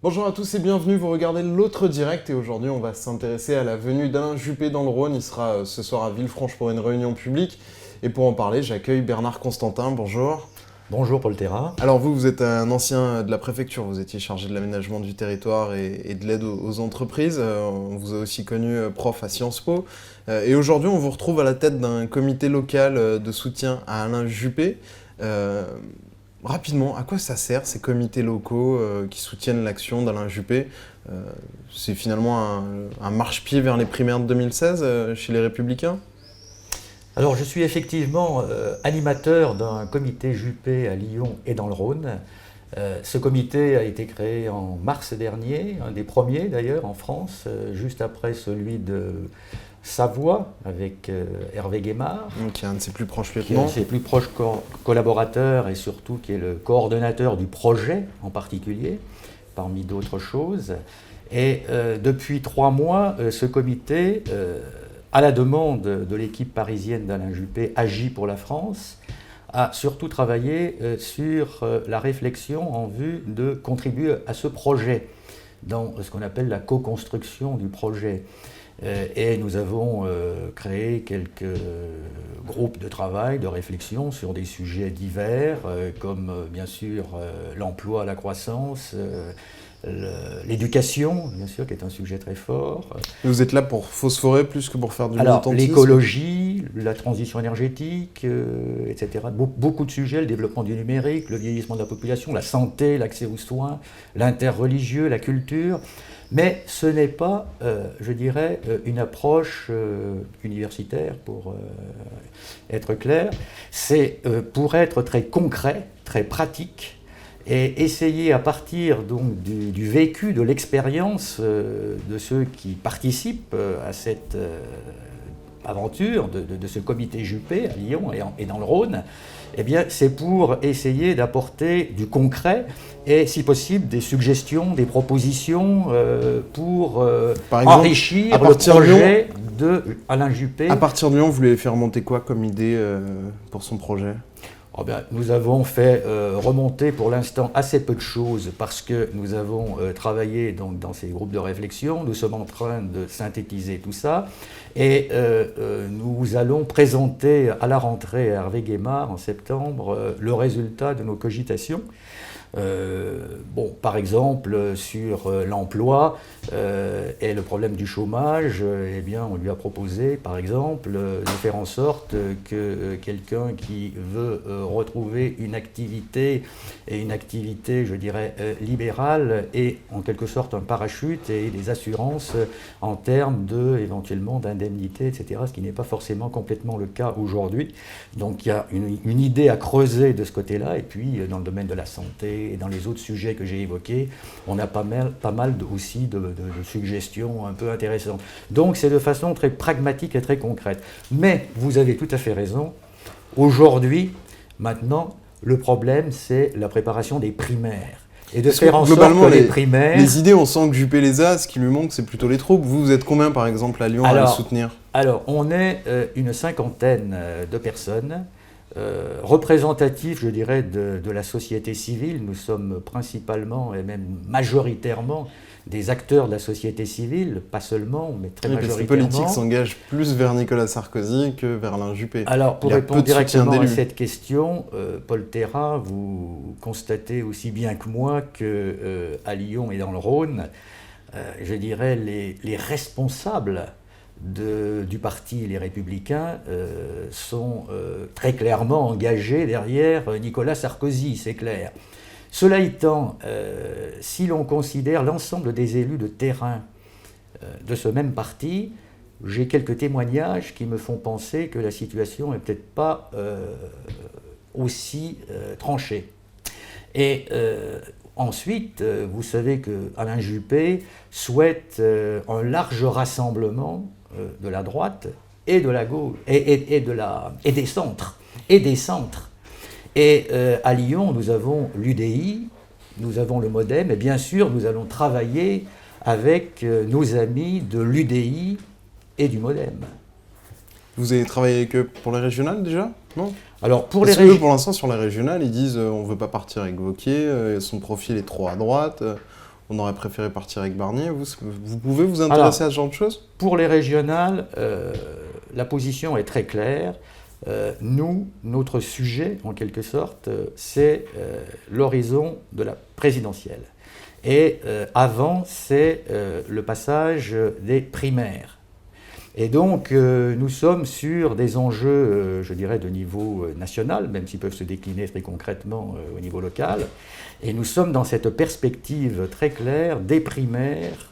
Bonjour à tous et bienvenue, vous regardez l'autre direct et aujourd'hui on va s'intéresser à la venue d'Alain Juppé dans le Rhône. Il sera ce soir à Villefranche pour une réunion publique et pour en parler j'accueille Bernard Constantin, bonjour. Bonjour Paul Terra. Alors vous êtes un ancien de la préfecture, vous étiez chargé de l'aménagement du territoire et de l'aide aux entreprises. On vous a aussi connu prof à Sciences Po. Et aujourd'hui on vous retrouve à la tête d'un comité local de soutien à Alain Juppé. Rapidement, à quoi ça sert ces comités locaux qui soutiennent l'action d'Alain Juppé C'est finalement un marchepied vers les primaires de 2016 chez les Républicains. Alors je suis effectivement animateur d'un comité Juppé à Lyon et dans le Rhône. Ce comité a été créé en mars dernier, un des premiers d'ailleurs en France, juste après celui de Savoie avec Hervé Guémard, Qui est un de ses plus proches qui est un lieutenants. de ses plus proches collaborateurs et surtout qui est le coordonnateur du projet en particulier, parmi d'autres choses. Et depuis 3 mois, ce comité, à la demande de l'équipe parisienne d'Alain Juppé, Agit pour la France, a surtout travaillé sur la réflexion en vue de contribuer à ce projet, dans ce qu'on appelle la co-construction du projet. Et nous avons créé quelques groupes de travail, de réflexion sur des sujets divers, comme bien sûr l'emploi, la croissance, l'éducation, bien sûr, qui est un sujet très fort. Vous êtes là pour phosphorer plus que pour faire du Alors, militantisme. l'écologie, la transition énergétique, etc. Beaucoup de sujets, le développement du numérique, le vieillissement de la population, la santé, l'accès aux soins, l'interreligieux, la culture. Mais ce n'est pas, je dirais, une approche universitaire, pour être clair. C'est pour être très concret, très pratique, et essayer à partir donc du vécu, de l'expérience de ceux qui participent à cette aventure de ce comité Juppé à Lyon et dans le Rhône, eh bien, c'est pour essayer d'apporter du concret et, si possible, des suggestions, des propositions pour Par exemple, enrichir à le partir de projet de Alain Juppé. À partir de Lyon, vous voulez faire monter quoi comme idée pour son projet ? Oh bien, nous avons fait remonter pour l'instant assez peu de choses parce que nous avons travaillé donc, dans ces groupes de réflexion. Nous sommes en train de synthétiser tout ça et nous allons présenter à la rentrée à Hervé Guémard en septembre le résultat de nos cogitations. Par exemple, sur l'emploi et le problème du chômage, eh bien, on lui a proposé, par exemple, de faire en sorte que quelqu'un qui veut retrouver une activité, je dirais, libérale, ait en quelque sorte un parachute et des assurances en termes éventuellement d'indemnité, etc., ce qui n'est pas forcément complètement le cas aujourd'hui. Donc il y a une idée à creuser de ce côté-là, et puis dans le domaine de la santé, et dans les autres sujets que j'ai évoqués, on a pas mal aussi de suggestions un peu intéressantes. Donc c'est de façon très pragmatique et très concrète. Mais vous avez tout à fait raison, aujourd'hui, maintenant, le problème c'est la préparation des primaires. Et de faire en sorte que les primaires... Les idées, on sent que Juppé les a, ce qui lui manque, c'est plutôt les troupes. Vous êtes combien, par exemple, à Lyon à le soutenir ? Alors, on est une 50aine de personnes, représentatifs, je dirais, de la société civile. Nous sommes principalement et même majoritairement des acteurs de la société civile, pas seulement, mais très majoritairement. Parce que les politiques s'engagent plus vers Nicolas Sarkozy que vers Alain Juppé. Alors, pour répondre directement à cette question, Paul Terra, vous constatez aussi bien que moi qu'à Lyon et dans le Rhône, je dirais, les responsables du parti Les Républicains sont très clairement engagés derrière Nicolas Sarkozy, c'est clair. Cela étant, si l'on considère l'ensemble des élus de terrain de ce même parti, j'ai quelques témoignages qui me font penser que la situation n'est peut-être pas aussi tranchée. Et ensuite, vous savez que Alain Juppé souhaite un large rassemblement de la droite et de la gauche et des centres. Et à Lyon, nous avons l'UDI, nous avons le MoDem, et bien sûr, nous allons travailler avec nos amis de l'UDI et du MoDem. Vous avez travaillé avec eux pour les régionales déjà ? Non ? Alors pour Parce que pour l'instant, sur les régionales, ils disent on ne veut pas partir avec Wauquiez, son profil est trop à droite, on aurait préféré partir avec Barnier. Vous pouvez vous intéresser à ce genre de choses? Pour les régionales, la position est très claire. Notre sujet, en quelque sorte, c'est l'horizon de la présidentielle. Et avant, c'est le passage des primaires. Et donc, nous sommes sur des enjeux, je dirais, de niveau national, même s'ils peuvent se décliner très concrètement au niveau local. Et nous sommes dans cette perspective très claire des primaires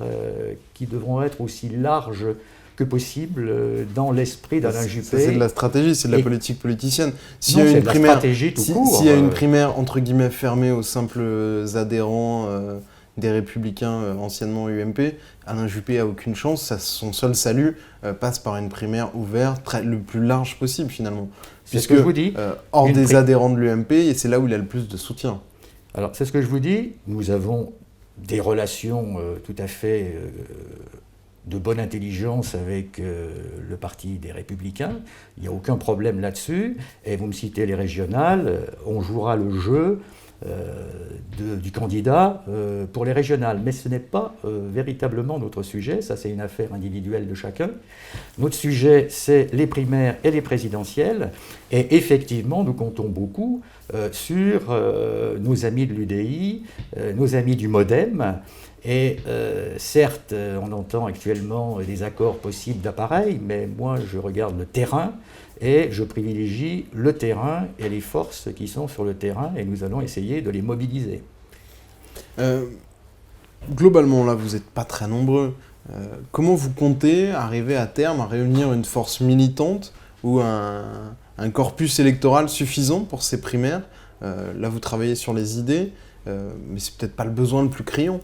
qui devront être aussi larges que possible dans l'esprit d'Alain Juppé. C'est de la stratégie, c'est de la politique politicienne. S'il y a une stratégie tout court. S'il y a une primaire, entre guillemets, fermée aux simples adhérents des Républicains anciennement UMP, Alain Juppé n'a aucune chance. Son seul salut passe par une primaire ouverte, le plus large possible finalement. C'est ce que je vous dis. Hors des adhérents de l'UMP, et c'est là où il a le plus de soutien. Alors, c'est ce que je vous dis. Nous avons des relations tout à fait de bonne intelligence avec le parti des Républicains. Il n'y a aucun problème là-dessus. Et vous me citez les régionales, on jouera le jeu du candidat pour les régionales. Mais ce n'est pas véritablement notre sujet, ça c'est une affaire individuelle de chacun. Notre sujet, c'est les primaires et les présidentielles. Et effectivement, nous comptons beaucoup sur nos amis de l'UDI, nos amis du MoDem. Et certes, on entend actuellement des accords possibles d'appareil, mais moi je regarde le terrain et je privilégie le terrain et les forces qui sont sur le terrain, et nous allons essayer de les mobiliser. Globalement, là, vous n'êtes pas très nombreux. Comment vous comptez arriver à terme à réunir une force militante ou un corpus électoral suffisant pour ces primaires? Là, vous travaillez sur les idées, mais c'est peut-être pas le besoin le plus criant.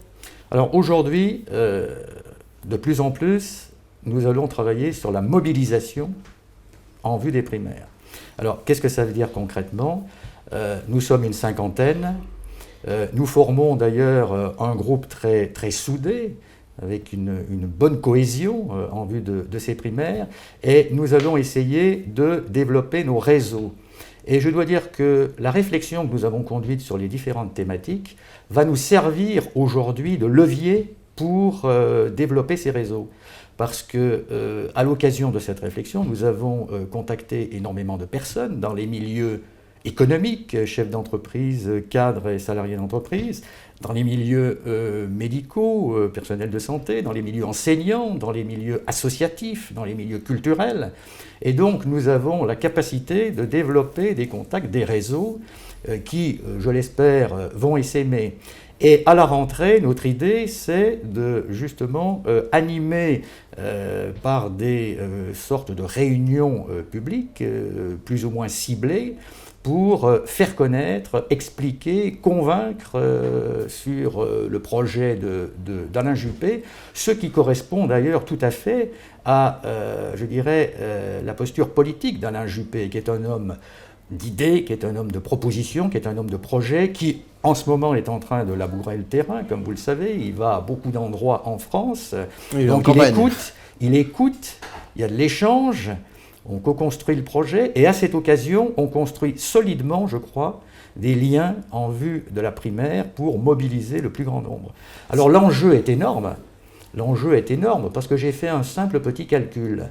Alors aujourd'hui, de plus en plus, nous allons travailler sur la mobilisation en vue des primaires. Alors, qu'est-ce que ça veut dire concrètement? Nous sommes une cinquantaine. Nous formons d'ailleurs un groupe très, très soudé, avec une bonne cohésion en vue de ces primaires. Et nous allons essayer de développer nos réseaux. Et je dois dire que la réflexion que nous avons conduite sur les différentes thématiques va nous servir aujourd'hui de levier pour développer ces réseaux. Parce que, à l'occasion de cette réflexion, nous avons contacté énormément de personnes dans les milieux économiques, chefs d'entreprise, cadres et salariés d'entreprise, dans les milieux médicaux, personnels de santé, dans les milieux enseignants, dans les milieux associatifs, dans les milieux culturels. Et donc, nous avons la capacité de développer des contacts, des réseaux qui, je l'espère, vont essaimer. Et à la rentrée, notre idée, c'est de justement animer par des sortes de réunions publiques, plus ou moins ciblées, pour faire connaître, expliquer, convaincre sur le projet d'Alain Juppé, ce qui correspond d'ailleurs tout à fait à, je dirais, la posture politique d'Alain Juppé, qui est un homme d'idées, qui est un homme de propositions, qui est un homme de projet, qui en ce moment est en train de labourer le terrain, comme vous le savez. Il va à beaucoup d'endroits en France. Oui, donc il écoute, il y a de l'échange, on co-construit le projet, et à cette occasion, on construit solidement, je crois, des liens en vue de la primaire pour mobiliser le plus grand nombre. Alors l'enjeu est énorme parce que j'ai fait un simple petit calcul.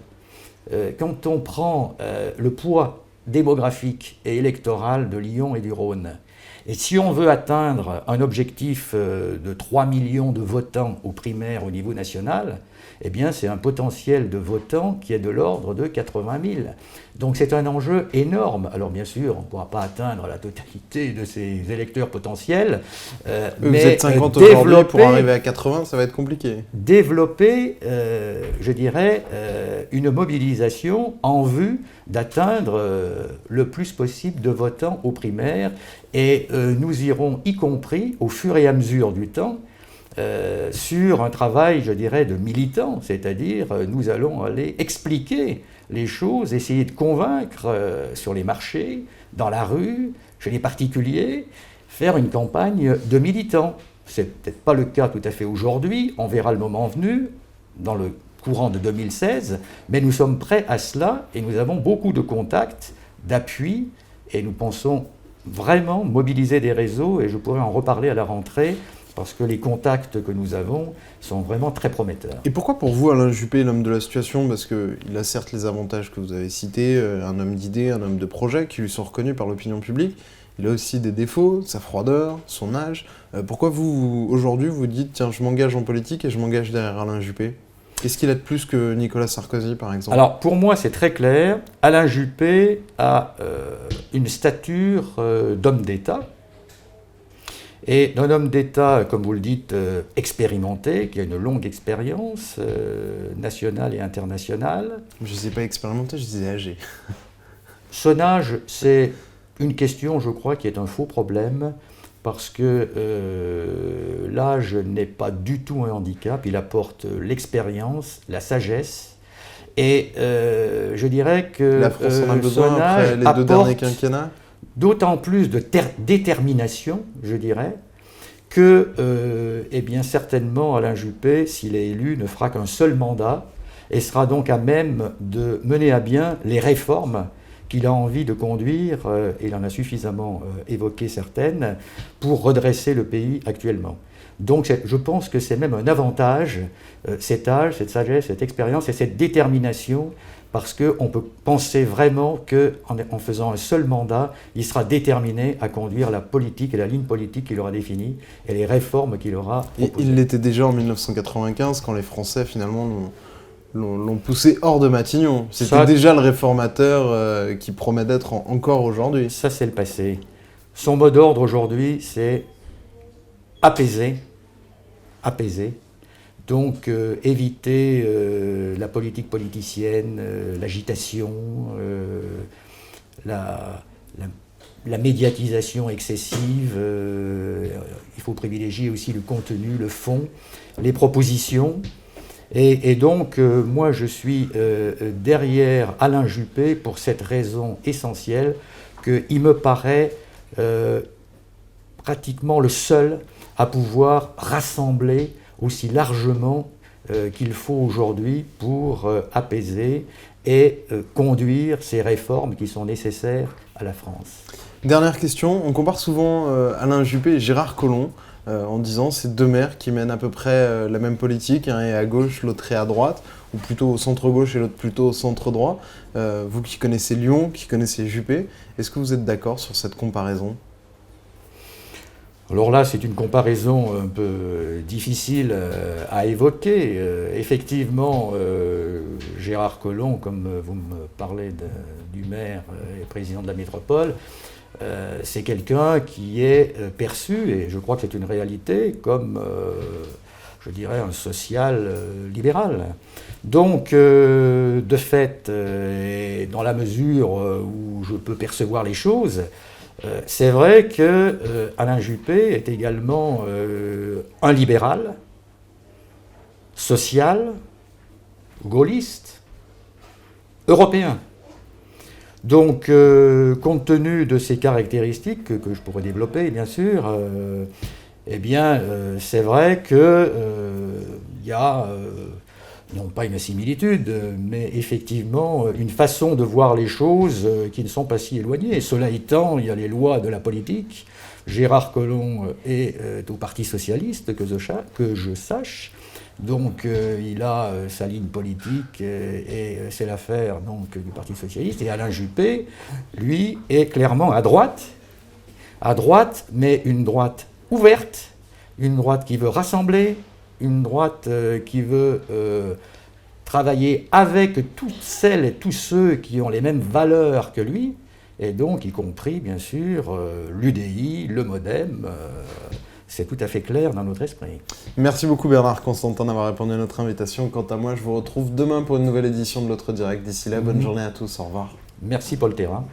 Quand on prend le poids démographique et électoral de Lyon et du Rhône, et si on veut atteindre un objectif de 3 millions de votants aux primaires au niveau national, eh bien c'est un potentiel de votants qui est de l'ordre de 80 000. Donc c'est un enjeu énorme. Alors bien sûr, on ne pourra pas atteindre la totalité de ces électeurs potentiels. Vous êtes 50 aujourd'hui, pour arriver à 80, ça va être compliqué. Développer, je dirais, une mobilisation en vue d'atteindre le plus possible de votants aux primaires. Et nous irons, y compris au fur et à mesure du temps, sur un travail, je dirais, de militant, c'est-à-dire nous allons aller expliquer les choses, essayer de convaincre sur les marchés, dans la rue, chez les particuliers, faire une campagne de militants. C'est peut-être pas le cas tout à fait aujourd'hui, on verra le moment venu, dans le courant de 2016, mais nous sommes prêts à cela et nous avons beaucoup de contacts, d'appui, et nous pensons vraiment mobiliser des réseaux, et je pourrais en reparler à la rentrée, parce que les contacts que nous avons sont vraiment très prometteurs. Et pourquoi pour vous Alain Juppé est l'homme de la situation? Parce qu'il a certes les avantages que vous avez cités, un homme d'idées, un homme de projet, qui lui sont reconnus par l'opinion publique. Il a aussi des défauts, sa froideur, son âge. Pourquoi vous, aujourd'hui, vous dites, tiens, je m'engage en politique et je m'engage derrière Alain Juppé? Qu'est-ce qu'il a de plus que Nicolas Sarkozy, par exemple? Alors, pour moi, c'est très clair. Alain Juppé a une stature d'homme d'État. Et d'un homme d'État, comme vous le dites, expérimenté, qui a une longue expérience nationale et internationale. Je ne disais pas expérimenté, je disais âgé. Son âge, c'est une question, je crois, qui est un faux problème, parce que l'âge n'est pas du tout un handicap, il apporte l'expérience, la sagesse, et je dirais que la France en a besoin après les 2 derniers quinquennats. D'autant plus de détermination, je dirais, que eh bien, certainement Alain Juppé, s'il est élu, ne fera qu'un seul mandat et sera donc à même de mener à bien les réformes qu'il a envie de conduire, et il en a suffisamment évoqué certaines, pour redresser le pays actuellement. Donc je pense que c'est même un avantage, cet âge, cette sagesse, cette expérience et cette détermination, parce qu'on peut penser vraiment qu'en faisant un seul mandat, il sera déterminé à conduire la politique et la ligne politique qu'il aura définie et les réformes qu'il aura proposées. Et il l'était déjà en 1995, quand les Français finalement l'ont poussé hors de Matignon. C'était déjà le réformateur qui promet d'être encore aujourd'hui. Ça, c'est le passé. Son mot d'ordre aujourd'hui, c'est apaiser. Apaiser. Donc éviter la politique politicienne, l'agitation, la médiatisation excessive. Il faut privilégier aussi le contenu, le fond, les propositions. Et donc, moi, je suis derrière Alain Juppé pour cette raison essentielle qu'il me paraît pratiquement le seul à pouvoir rassembler aussi largement qu'il faut aujourd'hui pour apaiser et conduire ces réformes qui sont nécessaires à la France. Dernière question, on compare souvent Alain Juppé et Gérard Collomb en disant c'est 2 maires qui mènent à peu près la même politique, un est à gauche, l'autre est à droite, ou plutôt au centre-gauche et l'autre plutôt au centre-droit. Vous qui connaissez Lyon, qui connaissez Juppé, est-ce que vous êtes d'accord sur cette comparaison ? Alors là, c'est une comparaison un peu difficile à évoquer. Effectivement, Gérard Collomb, comme vous me parlez du maire et président de la métropole, c'est quelqu'un qui est perçu, et je crois que c'est une réalité, comme, je dirais, un social libéral. Donc, de fait, et dans la mesure où je peux percevoir les choses, c'est vrai que Alain Juppé est également un libéral, social, gaulliste, européen. Donc, compte tenu de ces caractéristiques que je pourrais développer, bien sûr, eh bien, c'est vrai qu'il y a, non pas une similitude, mais effectivement une façon de voir les choses qui ne sont pas si éloignées. Et cela étant, il y a les lois de la politique. Gérard Collomb est au Parti socialiste, que je sache. Donc il a sa ligne politique et c'est l'affaire donc du Parti socialiste. Et Alain Juppé, lui, est clairement à droite, mais une droite ouverte, une droite qui veut rassembler, une droite qui veut travailler avec toutes celles et tous ceux qui ont les mêmes valeurs que lui, et donc y compris bien sûr l'UDI, le MoDem. C'est tout à fait clair dans notre esprit. Merci beaucoup Bernard Constantin d'avoir répondu à notre invitation. Quant à moi, je vous retrouve demain pour une nouvelle édition de l'Autre Direct. D'ici là, bonne journée à tous. Au revoir. Merci Paul Thérin.